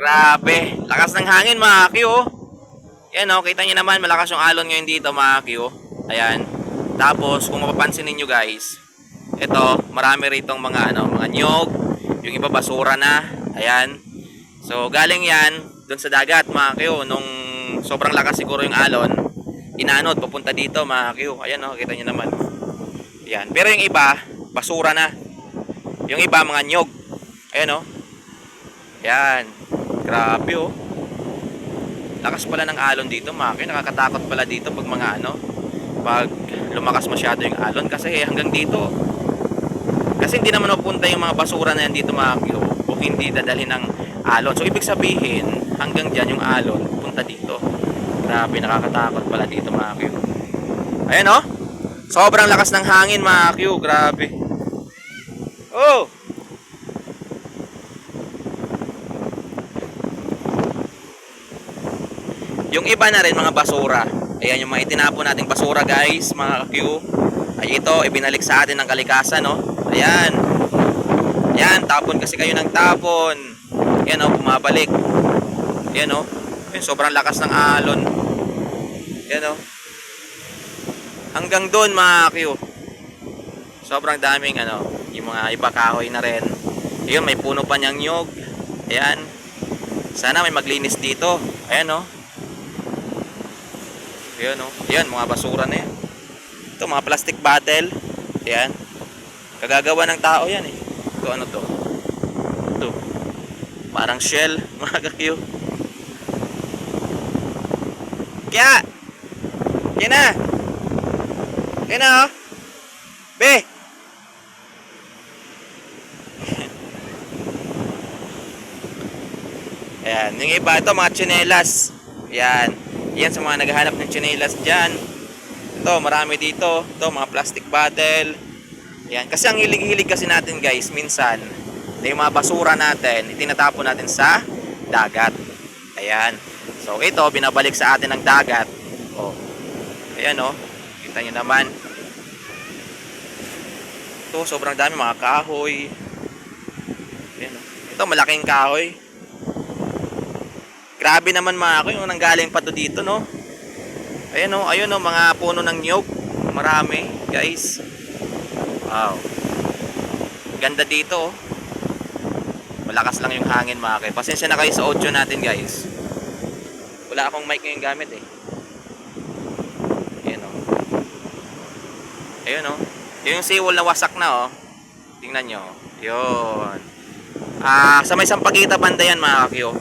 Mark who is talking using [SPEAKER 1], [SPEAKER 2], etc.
[SPEAKER 1] Grabe, lakas ng hangin mga Q. Yan o, kita nyo naman, malakas yung alon ngayon dito mga Q. Ayan. Tapos, kung mapapansin niyo guys, ito, marami ritong mga mga nyog. Yung iba basura na. Ayan. So, galing yan doon sa dagat mga Q. Nung sobrang lakas siguro yung alon, inanod, papunta dito mga Q. Ayan o, kita nyo naman. Ayan. Pero yung iba, basura na. Yung iba, mga nyog. Ayan o. Ayan. Grabe oh. Lakas pala ng alon dito, Maki. Nakakatakot pala dito pag mga pag lumakas masyado yung alon kasi hanggang dito. Kasi hindi naman mapunta yung mga basura na yan dito, Maki, kung hindi dadalhin ng alon. So ibig sabihin, hanggang diyan yung alon punta dito. Grabe, nakakatakot pala dito, Maki. Ayan oh. Sobrang lakas ng hangin, Maki. Grabe. Oh. Yung iba na rin mga basura. Ayan yung mga itinapon nating basura guys, mga Q. Ay ito, ibinalik sa atin ng kalikasan, no? Ayan. Ayan, tapon kasi kayo ng tapon. Ayan o, bumabalik. Ayan o. Ayan, sobrang lakas ng alon. Ayan o. Hanggang doon mga Q. Sobrang daming yung mga iba kahoy na rin. Ayun, may puno pa niyang nyog. Ayan. Sana may maglinis dito. Ayan o. Ayan o. Ayan, mga basura na yan. Ito, mga plastic bottle. Ayan. Kagagawa ng tao yan eh. Ito, ano to? Ito. Parang shell, mga kakyo. Kaya! Kaya na! Kaya na oh! Be! Ayan. Yung iba, ito, mga tsinelas. Ayan. Yan sa mga naghahanap ng tsinelas dyan. Ito, marami dito. Ito, mga plastic bottle. Yan. Kasi ang hilig-hilig kasi natin guys, minsan, na yung mga basura natin, itinatapon natin sa dagat. Ayan. So, ito, binabalik sa atin ng dagat. O. Ayan o. Kita nyo naman. Ito, sobrang dami mga kahoy. Ayan o. Ito, malaking kahoy. Grabe naman mga ako, yung nanggaling pa to dito, no? Ayan o, ayun o, mga puno ng nyog. Marami, guys. Wow. Ganda dito, oh. Malakas lang yung hangin mga kayo. Pasensya na kayo sa audio natin, guys. Wala akong mic ngayong gamit, eh. Ayan o. Ayun o. Yung seawall na wasak na, oh. Tingnan nyo. Yun. Sa may Sampaguita banda yan mga kayo.